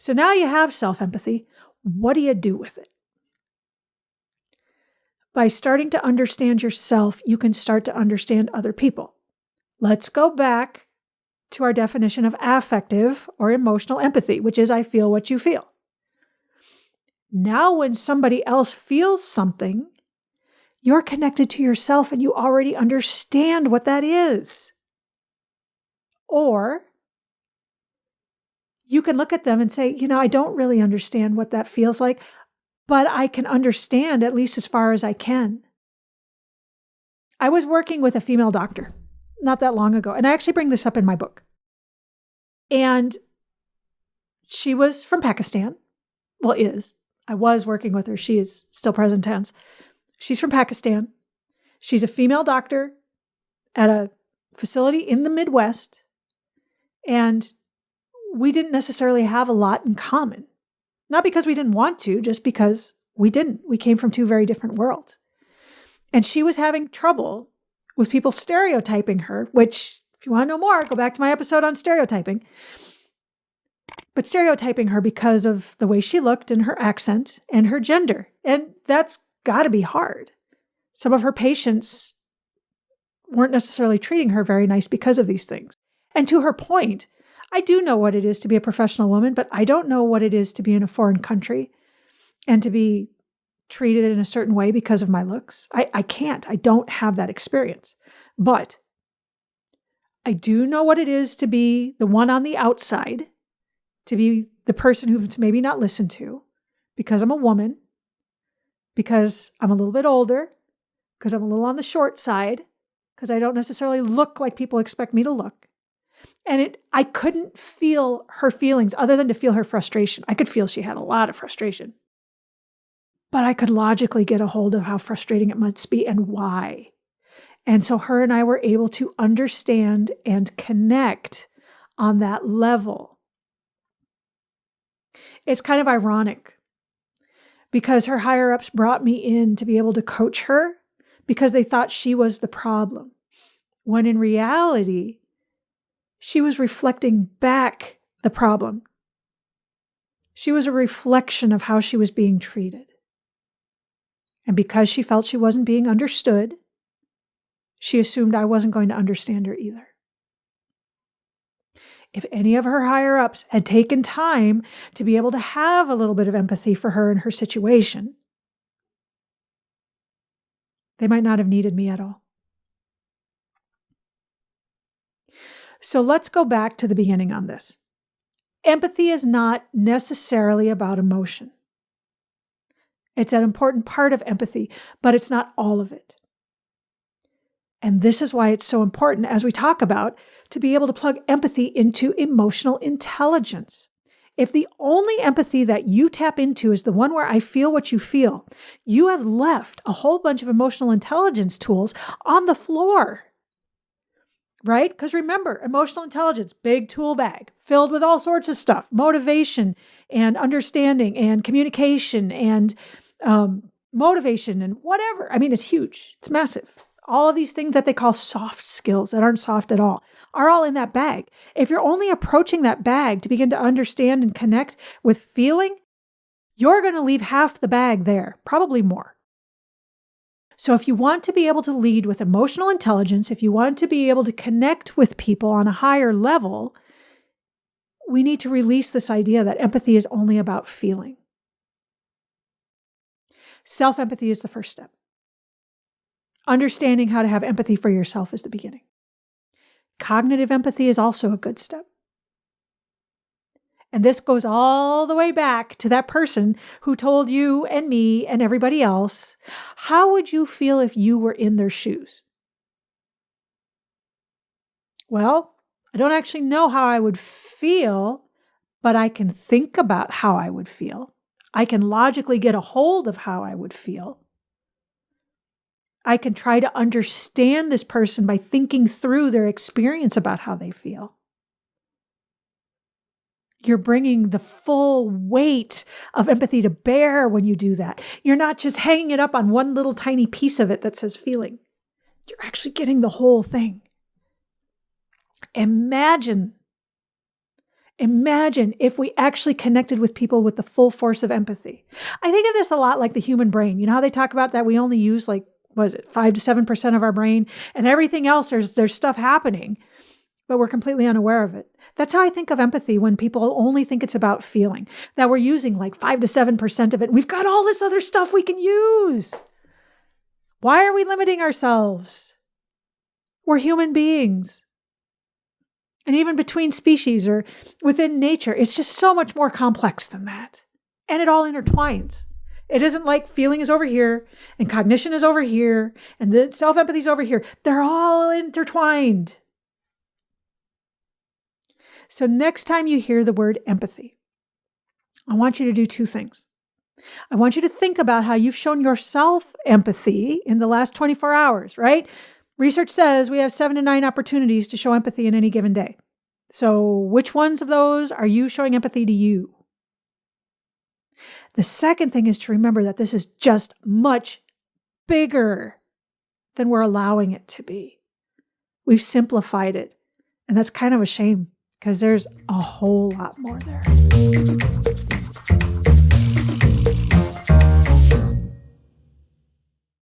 So now you have self-empathy. What do you do with it? By starting to understand yourself, you can start to understand other people. Let's go back to our definition of affective or emotional empathy, which is I feel what you feel. Now, when somebody else feels something, you're connected to yourself and you already understand what that is. Or you can look at them and say, I don't really understand what that feels like, but I can understand at least as far as I can. I was working with a female doctor not that long ago, and I actually bring this up in my book. And she was from Pakistan. Well, is. I was working with her. She is still present tense. She's from Pakistan. She's a female doctor at a facility in the Midwest. And we didn't necessarily have a lot in common. Not because we didn't want to, just because we didn't. We came from two very different worlds. And she was having trouble with people stereotyping her, which, if you want to know more, go back to my episode on stereotyping. But stereotyping her because of the way she looked and her accent and her gender. And that's got to be hard. Some of her patients weren't necessarily treating her very nice because of these things. And to her point, I do know what it is to be a professional woman, but I don't know what it is to be in a foreign country and to be treated in a certain way because of my looks. I can't. I don't have that experience. But I do know what it is to be the one on the outside, to be the person who's maybe not listened to because I'm a woman, because I'm a little bit older, because I'm a little on the short side, because I don't necessarily look like people expect me to look. And I couldn't feel her feelings other than to feel her frustration. I could feel she had a lot of frustration. But I could logically get a hold of how frustrating it must be and why. And so her and I were able to understand and connect on that level. It's kind of ironic because her higher-ups brought me in to be able to coach her because they thought she was the problem. When in reality, she was reflecting back the problem. She was a reflection of how she was being treated. And because she felt she wasn't being understood, she assumed I wasn't going to understand her either. If any of her higher-ups had taken time to be able to have a little bit of empathy for her and her situation, they might not have needed me at all. So let's go back to the beginning on this. Empathy is not necessarily about emotion. It's an important part of empathy, but it's not all of it. And this is why it's so important, as we talk about, to be able to plug empathy into emotional intelligence. If the only empathy that you tap into is the one where I feel what you feel, you have left a whole bunch of emotional intelligence tools on the floor. Right? Because remember, emotional intelligence, big tool bag, filled with all sorts of stuff, motivation and understanding and communication and motivation and whatever. I mean, it's huge. It's massive. All of these things that they call soft skills that aren't soft at all are all in that bag. If you're only approaching that bag to begin to understand and connect with feeling, you're going to leave half the bag there, probably more. So if you want to be able to lead with emotional intelligence, if you want to be able to connect with people on a higher level, we need to release this idea that empathy is only about feeling. Self-empathy is the first step. Understanding how to have empathy for yourself is the beginning. Cognitive empathy is also a good step. And this goes all the way back to that person who told you and me and everybody else, how would you feel if you were in their shoes? Well, I don't actually know how I would feel, but I can think about how I would feel. I can logically get a hold of how I would feel. I can try to understand this person by thinking through their experience about how they feel. You're bringing the full weight of empathy to bear when you do that. You're not just hanging it up on one little tiny piece of it that says feeling. You're actually getting the whole thing. Imagine Imagine if we actually connected with people with the full force of empathy. I think of this a lot like the human brain. You know how they talk about that we only use 5 to 7% of our brain, and everything else, there's stuff happening, but we're completely unaware of it. That's how I think of empathy when people only think it's about feeling, that we're using 5 to 7% of it. We've got all this other stuff we can use. Why are we limiting ourselves? We're human beings. And even between species or within nature, it's just so much more complex than that. And it all intertwines. It isn't like feeling is over here and cognition is over here and the self-empathy is over here. They're all intertwined. So next time you hear the word empathy, I want you to do 2 things. I want you to think about how you've shown yourself empathy in the last 24 hours, right? Research says we have 7 to 9 opportunities to show empathy in any given day. So which ones of those are you showing empathy to you? The second thing is to remember that this is just much bigger than we're allowing it to be. We've simplified it, and that's kind of a shame because there's a whole lot more there.